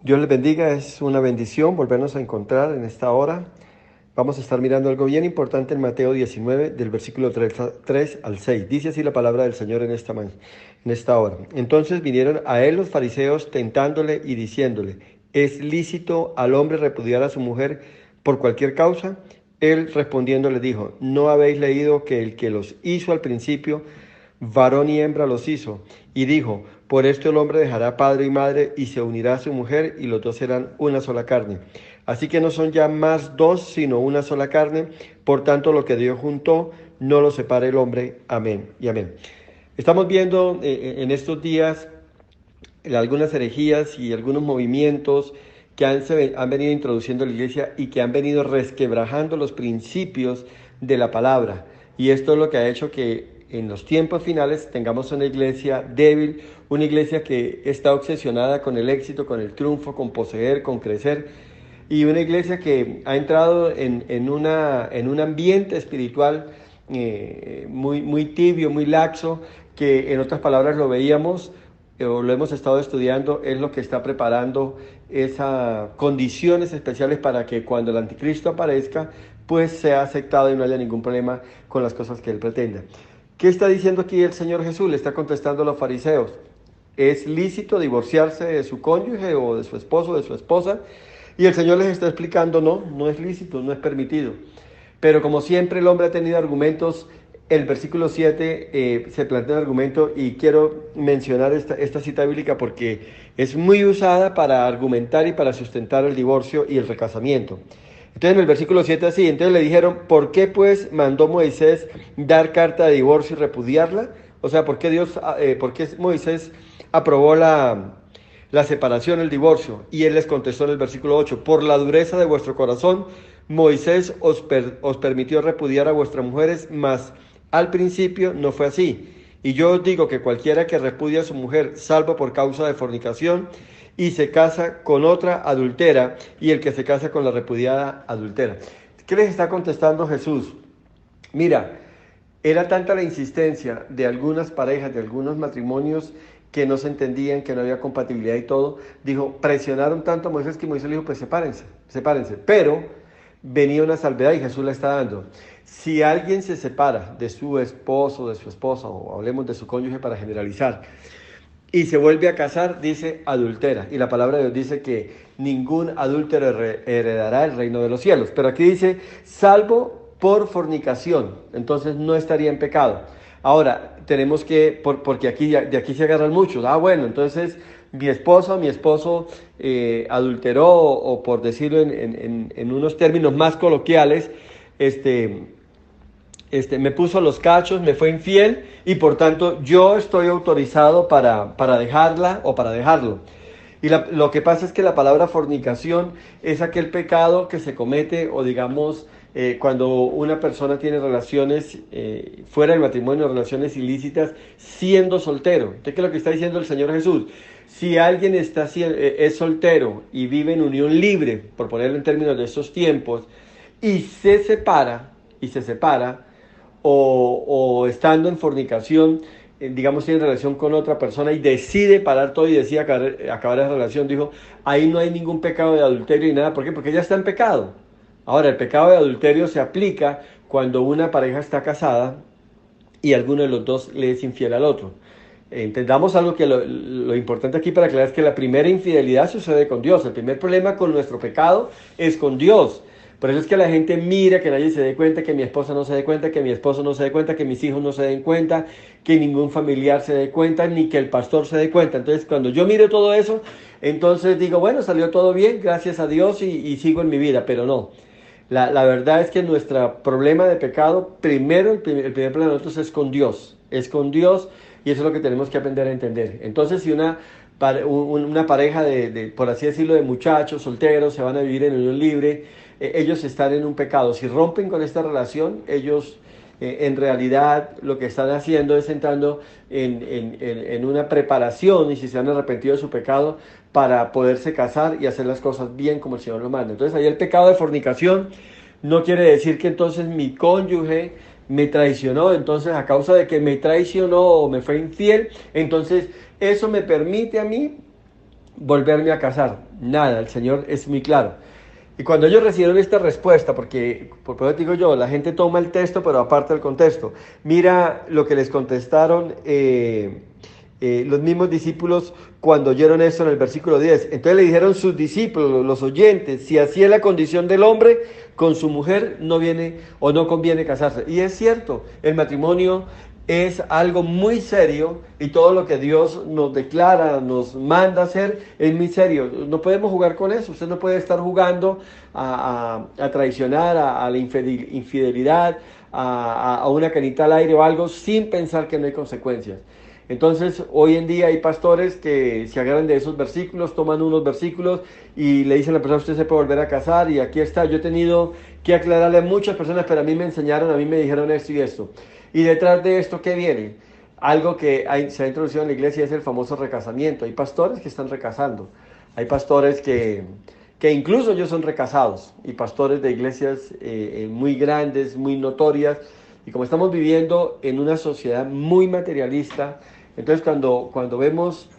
Dios les bendiga, es una bendición volvernos a encontrar en esta hora. Vamos a estar mirando algo bien importante en Mateo 19, del versículo 3 al 6. Dice así la palabra del Señor en esta hora. Entonces vinieron a él los fariseos tentándole y diciéndole, ¿es lícito al hombre repudiar a su mujer por cualquier causa? Él respondiendo le dijo, ¿no habéis leído que el que los hizo al principio, varón y hembra los hizo? Y dijo, por esto el hombre dejará padre y madre y se unirá a su mujer y los dos serán una sola carne. Así que no son ya más dos, sino una sola carne. Por tanto, lo que Dios juntó, no lo separe el hombre. Amén y amén. Estamos viendo en estos días algunas herejías y algunos movimientos que han venido introduciendo la iglesia y que han venido resquebrajando los principios de la palabra. Y esto es lo que ha hecho que en los tiempos finales tengamos una iglesia débil, una iglesia que está obsesionada con el éxito, con el triunfo, con poseer, con crecer, y una iglesia que ha entrado en un ambiente espiritual muy tibio, muy laxo, que en otras palabras lo veíamos o lo hemos estado estudiando, es lo que está preparando esas condiciones especiales para que cuando el anticristo aparezca, pues sea aceptado y no haya ningún problema con las cosas que él pretenda. ¿Qué está diciendo aquí el Señor Jesús? Le está contestando a los fariseos. ¿Es lícito divorciarse de su cónyuge o de su esposo o de su esposa? Y el Señor les está explicando, no es lícito, no es permitido. Pero como siempre el hombre ha tenido argumentos, el versículo 7 se plantea un argumento y quiero mencionar esta cita bíblica porque es muy usada para argumentar y para sustentar el divorcio y el recasamiento. Entonces en el versículo 7 así, entonces le dijeron, ¿por qué pues mandó Moisés dar carta de divorcio y repudiarla? O sea, por qué Moisés aprobó la separación, el divorcio? Y él les contestó en el versículo 8, por la dureza de vuestro corazón, Moisés os permitió repudiar a vuestras mujeres, mas al principio no fue así. Y yo os digo que cualquiera que repudia a su mujer, salvo por causa de fornicación, y se casa con otra adultera, y el que se casa con la repudiada adultera. ¿Qué les está contestando Jesús? Mira, era tanta la insistencia de algunas parejas, de algunos matrimonios que no se entendían, que no había compatibilidad y todo. Dijo, presionaron tanto a Moisés que Moisés le dijo, pues sepárense, sepárense. Pero venía una salvedad y Jesús la está dando. Si alguien se separa de su esposo, de su esposa, o hablemos de su cónyuge para generalizar, y se vuelve a casar, dice adultera. Y la palabra de Dios dice que ningún adúltero heredará el reino de los cielos. Pero aquí dice, salvo por fornicación. Entonces no estaría en pecado. Ahora, tenemos que, porque aquí, de aquí se agarran muchos. Ah, bueno, entonces mi esposa o mi esposo adulteró, o por decirlo en unos términos más coloquiales, me puso los cachos, me fue infiel y por tanto yo estoy autorizado para dejarla o para dejarlo. Y lo que pasa es que la palabra fornicación es aquel pecado que se comete o digamos cuando una persona tiene relaciones fuera del matrimonio, relaciones ilícitas, siendo soltero. Entonces, ¿qué es lo que está diciendo el Señor Jesús? Si alguien es soltero y vive en unión libre, por ponerlo en términos de estos tiempos, y se separa, o estando en fornicación, digamos, tiene relación con otra persona y decide parar todo y decide acabar la relación, dijo, ahí no hay ningún pecado de adulterio y nada. ¿Por qué? Porque ya está en pecado. Ahora, el pecado de adulterio se aplica cuando una pareja está casada y alguno de los dos le es infiel al otro. Entendamos algo que lo importante aquí para aclarar es que la primera infidelidad sucede con Dios. El primer problema con nuestro pecado es con Dios. Por eso es que la gente mira, que nadie se dé cuenta, que mi esposa no se dé cuenta, que mi esposo no se dé cuenta, que mis hijos no se den cuenta, que ningún familiar se dé cuenta, ni que el pastor se dé cuenta. Entonces, cuando yo miro todo eso, entonces digo, bueno, salió todo bien, gracias a Dios y sigo en mi vida, pero no. La verdad es que nuestro problema de pecado, primero, el primer problema de nosotros es con Dios y eso es lo que tenemos que aprender a entender. Entonces, si una pareja por así decirlo, de muchachos solteros se van a vivir en unión libre, ellos están en un pecado. Si rompen con esta relación, ellos en realidad lo que están haciendo es entrando en una preparación, y si se han arrepentido de su pecado, para poderse casar y hacer las cosas bien como el Señor lo manda. Entonces ahí el pecado de fornicación no quiere decir que entonces mi cónyuge me traicionó, entonces a causa de que me traicionó o me fue infiel, entonces eso me permite a mí volverme a casar. Nada, el Señor es muy claro. Y cuando ellos recibieron esta respuesta, porque por eso digo yo, la gente toma el texto pero aparta el contexto. Mira lo que les contestaron los mismos discípulos cuando oyeron esto en el versículo 10. Entonces le dijeron sus discípulos, los oyentes, si así es la condición del hombre, con su mujer no viene o no conviene casarse. Y es cierto, el matrimonio es algo muy serio y todo lo que Dios nos declara, nos manda hacer, es muy serio. No podemos jugar con eso. Usted no puede estar jugando a traicionar, a la infidelidad, a una canita al aire o algo sin pensar que no hay consecuencias. Entonces, hoy en día hay pastores que se agarran de esos versículos, toman unos versículos y le dicen a la persona, usted se puede volver a casar, y aquí está. Yo he tenido que aclararle a muchas personas, pero a mí me enseñaron, a mí me dijeron esto y esto. Y detrás de esto, ¿qué viene? Algo que se ha introducido en la iglesia es el famoso recasamiento. Hay pastores que están recasando. Hay pastores que incluso ellos son recasados. Y pastores de iglesias muy grandes, muy notorias. Y como estamos viviendo en una sociedad muy materialista, entonces cuando vemos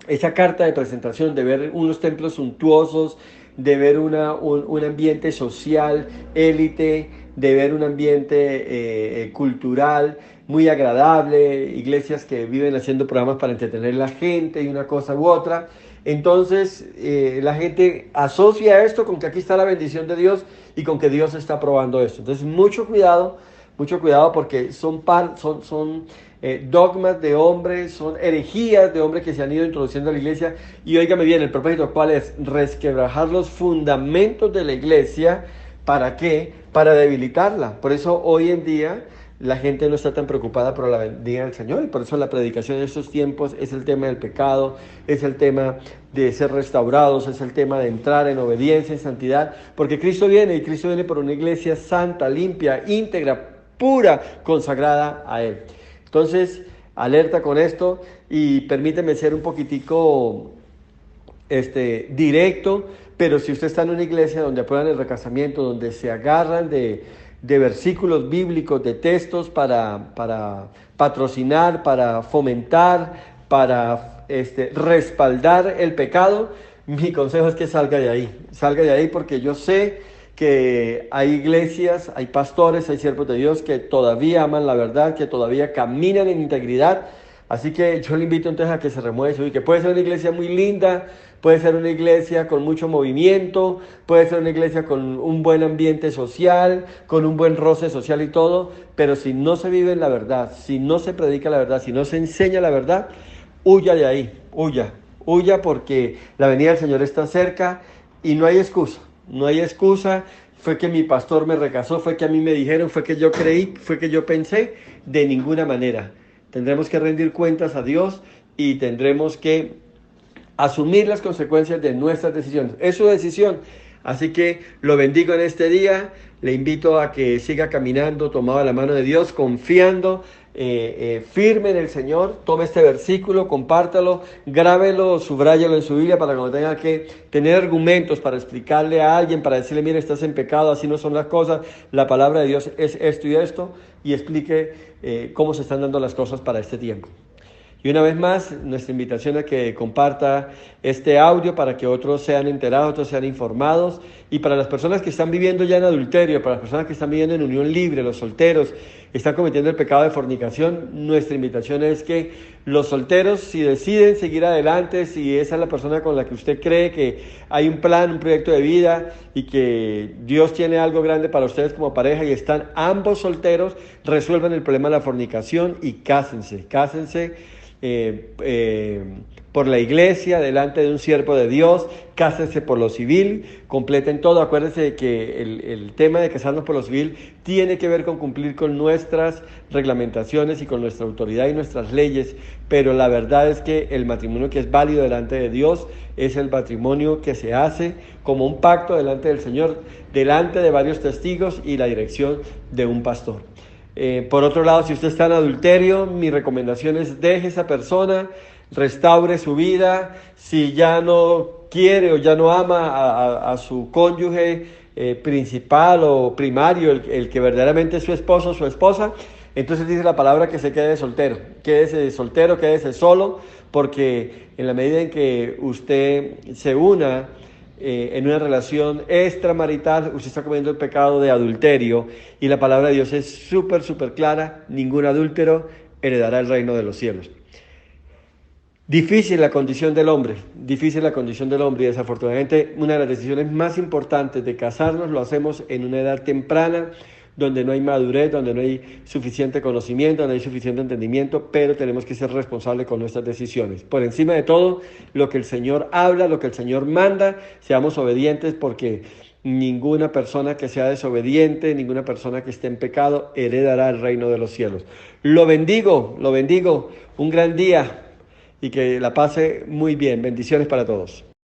esa carta de presentación, de ver unos templos suntuosos, de ver un ambiente social, élite, de ver un ambiente cultural muy agradable, iglesias que viven haciendo programas para entretener a la gente y una cosa u otra. Entonces la gente asocia esto con que aquí está la bendición de Dios y con que Dios está aprobando esto. Entonces mucho cuidado porque son dogmas de hombres, son herejías de hombres que se han ido introduciendo a la iglesia. Y óigame bien, el propósito cuál es: resquebrajar los fundamentos de la iglesia. ¿Para qué? Para debilitarla. Por eso hoy en día la gente no está tan preocupada por la venida del Señor, y por eso la predicación en estos tiempos es el tema del pecado, es el tema de ser restaurados, es el tema de entrar en obediencia, en santidad, porque Cristo viene, y Cristo viene por una iglesia santa, limpia, íntegra, pura, consagrada a Él. Entonces, alerta con esto, y permíteme ser un poquitico directo, pero si usted está en una iglesia donde aprueban el recasamiento, donde se agarran de versículos bíblicos, de textos para patrocinar, para fomentar, para respaldar el pecado, mi consejo es que salga de ahí, porque yo sé que hay iglesias, hay pastores, hay siervos de Dios que todavía aman la verdad, que todavía caminan en integridad. Así que yo le invito entonces a que se remueva eso, y que puede ser una iglesia muy linda, puede ser una iglesia con mucho movimiento, puede ser una iglesia con un buen ambiente social, con un buen roce social y todo, pero si no se vive en la verdad, si no se predica la verdad, si no se enseña la verdad, huya de ahí, huya, porque la venida del Señor está cerca y no hay excusa. Fue que mi pastor me recasó, fue que a mí me dijeron, fue que yo creí, fue que yo pensé. De ninguna manera. Tendremos que rendir cuentas a Dios y tendremos que asumir las consecuencias de nuestras decisiones. Es su decisión. Así que lo bendigo en este día. Le invito a que siga caminando tomado de la mano de Dios, confiando, firme en el Señor. Tome este versículo, compártalo, grábelo, subráyalo en su Biblia para que no tenga que tener argumentos para explicarle a alguien, para decirle, mire, estás en pecado, así no son las cosas. La palabra de Dios es esto y esto, y explique cómo se están dando las cosas para este tiempo. Y una vez más, nuestra invitación a que comparta este audio para que otros sean enterados, otros sean informados. Y para las personas que están viviendo ya en adulterio, para las personas que están viviendo en unión libre, los solteros, están cometiendo el pecado de fornicación, nuestra invitación es que los solteros, si deciden seguir adelante, si esa es la persona con la que usted cree que hay un plan, un proyecto de vida y que Dios tiene algo grande para ustedes como pareja y están ambos solteros, resuelvan el problema de la fornicación y cásense. Por la iglesia, delante de un siervo de Dios, cásense por lo civil, completen todo. Acuérdense que el tema de casarnos por lo civil tiene que ver con cumplir con nuestras reglamentaciones y con nuestra autoridad y nuestras leyes, pero la verdad es que el matrimonio que es válido delante de Dios es el matrimonio que se hace como un pacto delante del Señor, delante de varios testigos y la dirección de un pastor. Por otro lado, si usted está en adulterio, mi recomendación es deje esa persona, restaure su vida. Si ya no quiere o ya no ama a su cónyuge principal o primario, el que verdaderamente es su esposo o su esposa, entonces dice la palabra que se quede soltero, quédese solo, porque en la medida en que usted se una en una relación extramarital, usted está cometiendo el pecado de adulterio, y la palabra de Dios es súper, súper clara: ningún adúltero heredará el reino de los cielos. Difícil la condición del hombre, y desafortunadamente una de las decisiones más importantes de casarnos lo hacemos en una edad temprana, donde no hay madurez, donde no hay suficiente conocimiento, donde no hay suficiente entendimiento, pero tenemos que ser responsables con nuestras decisiones. Por encima de todo, lo que el Señor habla, lo que el Señor manda, seamos obedientes, porque ninguna persona que sea desobediente, ninguna persona que esté en pecado, heredará el reino de los cielos. Lo bendigo, un gran día, y que la pase muy bien. Bendiciones para todos.